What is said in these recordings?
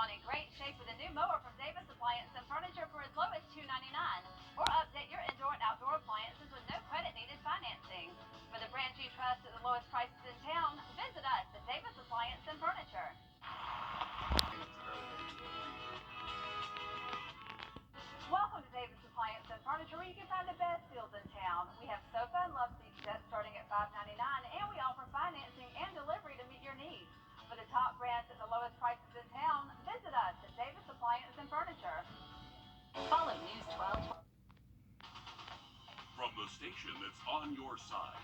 lawn in great shape with a new mower from Davis Appliance and Furniture for as low as $2.99. Or update your indoor and outdoor appliances with no credit needed financing. For the brands you trust at the lowest prices in town, visit us at Davis Appliance and Furniture. Welcome to Davis Appliance and Furniture, where you can find the best deals in town. We have sofa and love seat sets starting at $5.99, and we offer financing and delivery to meet your needs. For the top brands at the lowest prices in town, visit us at Davis Appliance and Furniture. Follow News 12. From the station that's on your side,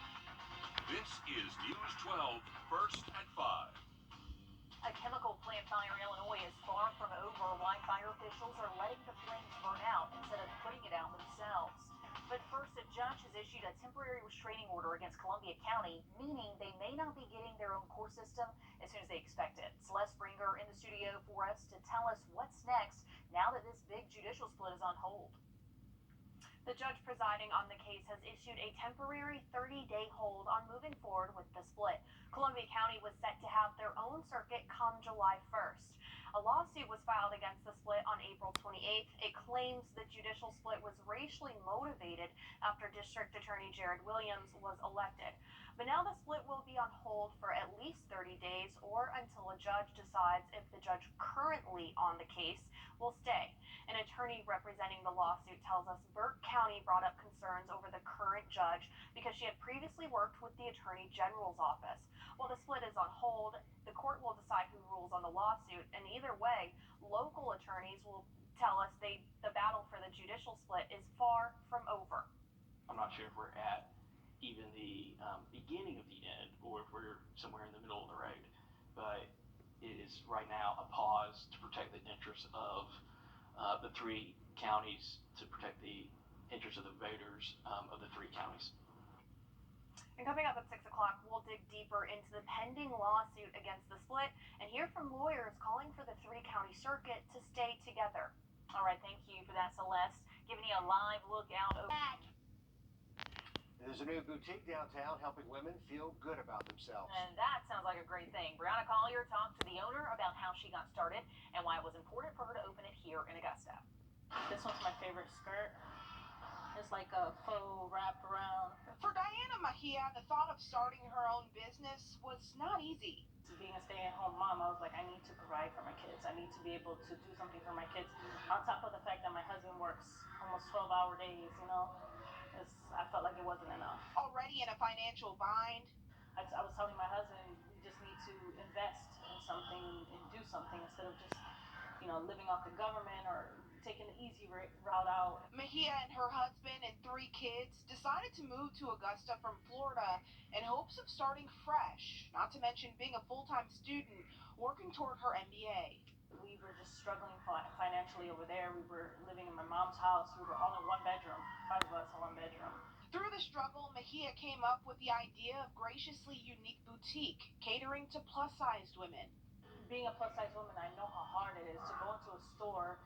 this is News 12, First at 5. A chemical plant fire in Illinois is far from over. Why fire officials are letting the flames burn out instead of putting it out themselves. But first, a judge has issued a temporary restraining order against Columbia County, meaning they may not be getting their own court system as soon as they expected. Celeste Springer in the studio for us to tell us what's next now that this big judicial split is on hold. The judge presiding on the case has issued a temporary 30-day hold on moving forward with the split. Columbia County was set to have their own circuit come July 1st. A lawsuit was filed against the split on April 28th. It claims the judicial split was racially motivated after District Attorney Jared Williams was elected. But now the split will be on hold for at least 30 days or until a judge decides if the judge currently on the case will stay. An attorney representing the lawsuit tells us Burke County brought up concerns over the current judge because she had previously worked with the Attorney General's office. While the split is on hold, the court will decide who rules on the lawsuit, and either way, local attorneys will tell us the battle for the judicial split is far from over. I'm not sure if we're at even the beginning of the end or if we're somewhere in the middle of the road, but it is right now a pause to protect the interests of the three counties, to protect the interests of the voters of the three counties. And coming up at 6 o'clock, we'll dig deeper into the pending lawsuit against the split and hear from lawyers calling for the three-county circuit to stay together. All right, thank you for that, Celeste. Giving you a live look out over. There's a new boutique downtown helping women feel good about themselves. And that sounds like a great thing. Brianna Collier talked to the owner about how she got started and why it was important for her to open it here in Augusta. This one's my favorite skirt. It's like a faux wrap around. For Diana Mejia, the thought of starting her own business was not easy. Being a stay-at-home mom, I was like, I need to provide for my kids. I need to be able to do something for my kids. On top of the fact that my husband works almost 12-hour days, you know, I felt like it wasn't enough. Already in a financial bind. I was telling my husband, we just need to invest in something and do something instead of just, you know, living off the government or taking the easy route out. Mejia and her husband and 3 kids decided to move to Augusta from Florida in hopes of starting fresh, not to mention being a full-time student working toward her MBA. We were just struggling financially over there. We were living in my mom's house. We were all in one bedroom, 5 of us in one bedroom. Through the struggle, Mejia came up with the idea of Graciously Unique Boutique, catering to plus-sized women. Being a plus-sized woman, I know how hard it is to go into a store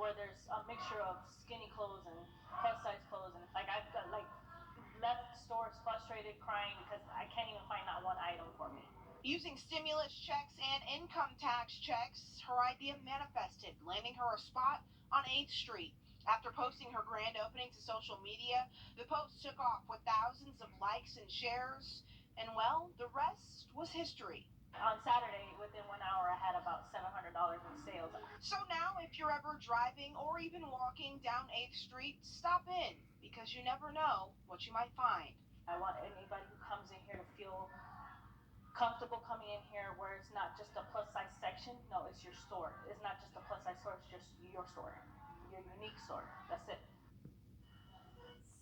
where there's a mixture of skinny clothes and plus-size clothes, and like I've got left stores frustrated, crying because I can't even find that one item for me. Using stimulus checks and income tax checks, her idea manifested, landing her a spot on 8th Street. After posting her grand opening to social media, the post took off with thousands of likes and shares, and well, the rest was history. On Saturday, within 1 hour, I had about $700 in sales. So now, if you're ever driving or even walking down 8th Street, stop in, because you never know what you might find. I want anybody who comes in here to feel comfortable coming in here, where it's not just a plus-size section. No, it's your store. It's not just a plus-size store, it's just your store, your unique store. That's it.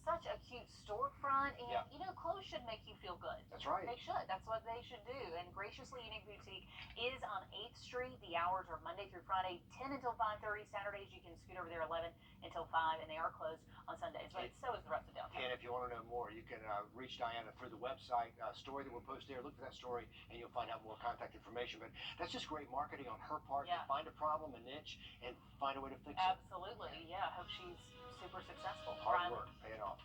Such a cute storefront, and you know, clothes should make you feel good. That's right. They should. That's what they should do. And Graciously Unique Boutique is on 8th Street. The hours are Monday through Friday, 10 until 5:30. Saturdays you can scoot over there 11 until 5, and they are closed on Sundays. But so is the rest of downtown. And if you want to know more, you can reach Diana through the website story that we'll post there. Look for that story, and you'll find out more contact information. But that's just great marketing on her part to find a problem, a niche, and find a way to fix it. Absolutely. Yeah. I hope she's super successful. Hard work, paying off.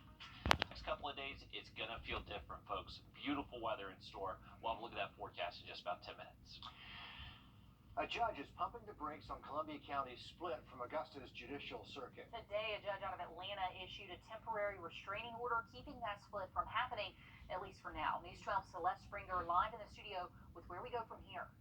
Next couple of days, it's going to feel different, folks. Beautiful weather in store. We'll have a look at that forecast in just about 10 minutes. A judge is pumping the brakes on Columbia County's split from Augusta's Judicial Circuit. Today, a judge out of Atlanta issued a temporary restraining order keeping that split from happening, at least for now. News 12's Celeste Springer live in the studio with where we go from here.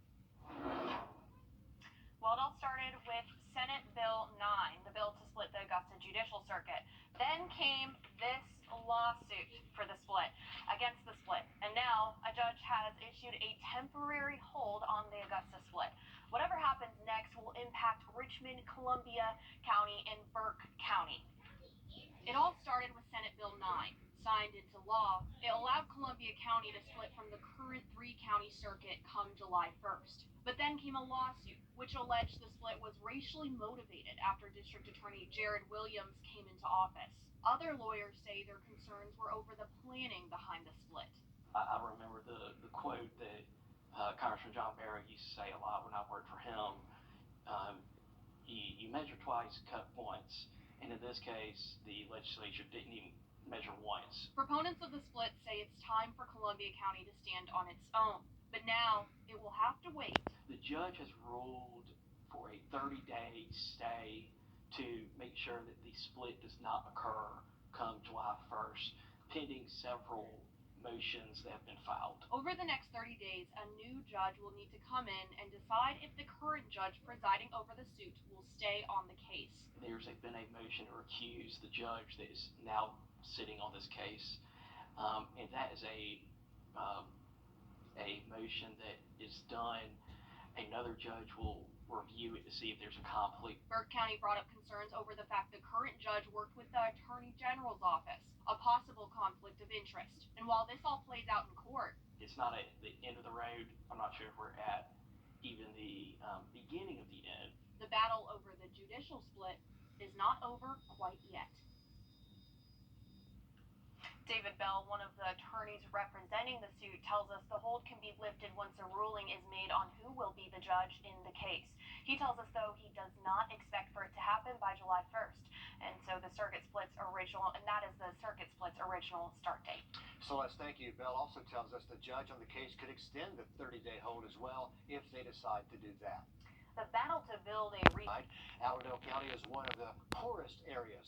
Well, it all started with Senate Bill 9, the bill to split the Augusta Judicial Circuit. Then came this lawsuit for the split, against the split. And now a judge has issued a temporary hold on the Augusta split. Whatever happens next will impact Richmond, Columbia County, and Burke County. It all started with Senate Bill 9. Signed into law, it allowed Columbia County to split from the current 3-county circuit come July 1st. But then came a lawsuit, which alleged the split was racially motivated after District Attorney Jared Williams came into office. Other lawyers say their concerns were over the planning behind the split. I remember the quote that Congressman John Barrett used to say a lot when I worked for him. You measure twice, cut once. And in this case, the legislature didn't even measure once. Proponents of the split say it's time for Columbia County to stand on its own, but now it will have to wait. The judge has ruled for a 30-day stay to make sure that the split does not occur come July 1st, pending several motions that have been filed. Over the next 30 days, a new judge will need to come in and decide if the current judge presiding over the suit will stay on the case. There's been a motion to recuse the judge that is now sitting on this case, and that is a motion that is done. Another judge will review it to see if there's a conflict. Burke County brought up concerns over the fact the current judge worked with the Attorney General's office, a possible conflict of interest. And while this all plays out in court, it's not at the end of the road. I'm not sure if we're at even the beginning of the end. The battle over the judicial split is not over quite yet. David Bell, one of the attorneys representing the suit, tells us the hold can be lifted once a ruling is made on who will be the judge in the case. He tells us, though, he does not expect for it to happen by July 1st. And so the circuit split's original, and that is the circuit split's original start date. Celeste, thank you. Bell also tells us the judge on the case could extend the 30-day hold as well if they decide to do that. The battle to build a Wrdw County is one of the poorest areas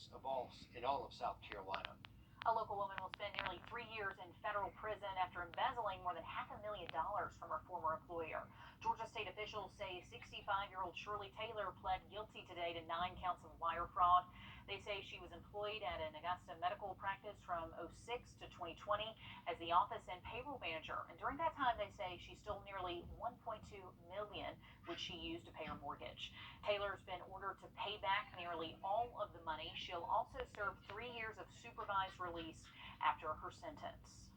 in all of South Carolina. A local woman will spend nearly 3 years in federal prison after embezzling more than $500,000 from her former employer. Georgia state officials say 65-year-old Shirley Taylor pled guilty today to 9 counts of wire fraud. They say she was employed at an Augusta medical practice from 2006 to 2020 as the office and payroll manager. And during that time, they say she stole nearly $1.2 million, which she used to pay her mortgage. Taylor's been ordered to pay back nearly all of the money. She'll also serve 3 years of supervised release after her sentence.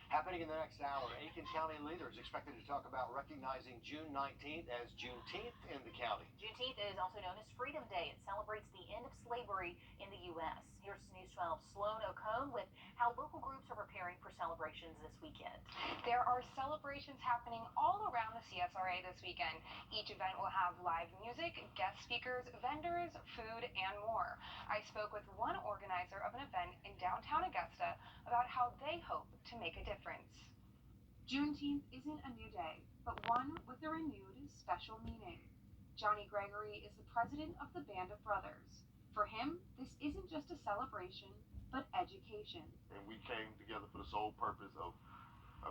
Happening in the next hour, Aiken County leaders expected to talk about recognizing June 19th as Juneteenth in the county. Juneteenth is also known as Freedom Day. It celebrates the end of slavery in the U.S. Here's News 12's Sloan O'Cone with how local groups are preparing for celebrations this weekend. There are celebrations happening all around the CSRA this weekend. Each event will have live music, guest speakers, vendors, food, and more. I spoke with one organizer of an event in downtown Augusta about how they hope to make a difference. Juneteenth isn't a new day, but one with a renewed special meaning. Johnny Gregory is the president of the Band of Brothers. For him, this isn't just a celebration, but education. And we came together for the sole purpose of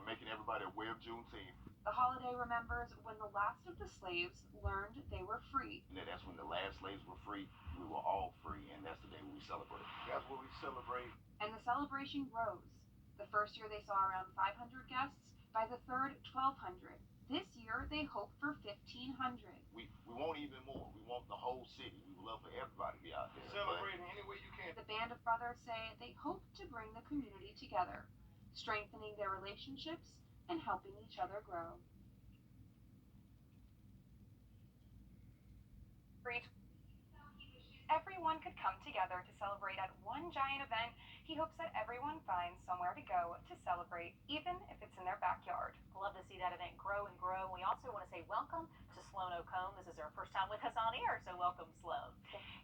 making everybody aware of Juneteenth. The holiday remembers when the last of the slaves learned they were free. And that's when the last slaves were free. We were all free, and that's the day we celebrate. That's what we celebrate. And the celebration grows. The first year they saw around 500 guests. By the third, 1,200. This year, they hope for 1,500. We want even more. We want the whole city. We would love for everybody to be out there. Celebrating any way you can. The Band of Brothers say they hope to bring the community together, strengthening their relationships and helping each other grow. Everyone could come together to celebrate at one giant event. He hopes that everyone finds somewhere to go to celebrate, even if it's in their backyard. Love to see that event grow and grow. We also want to say welcome to Sloan O'Cone. This is her first time with us on air, so welcome, Sloan.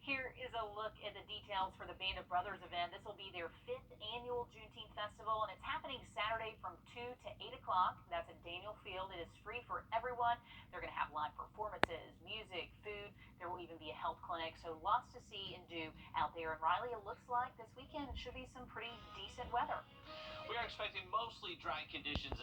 Here is a look at the details for the Band of Brothers event. This will be their 5th annual Juneteenth Festival, and it's happening Saturday from 2 to 8 o'clock. That's at Daniel Field. It is free for everyone. They're going to have live performances. clinic, so lots to see and do out there. And Riley, it looks like this weekend should be some pretty decent weather. We are expecting mostly dry conditions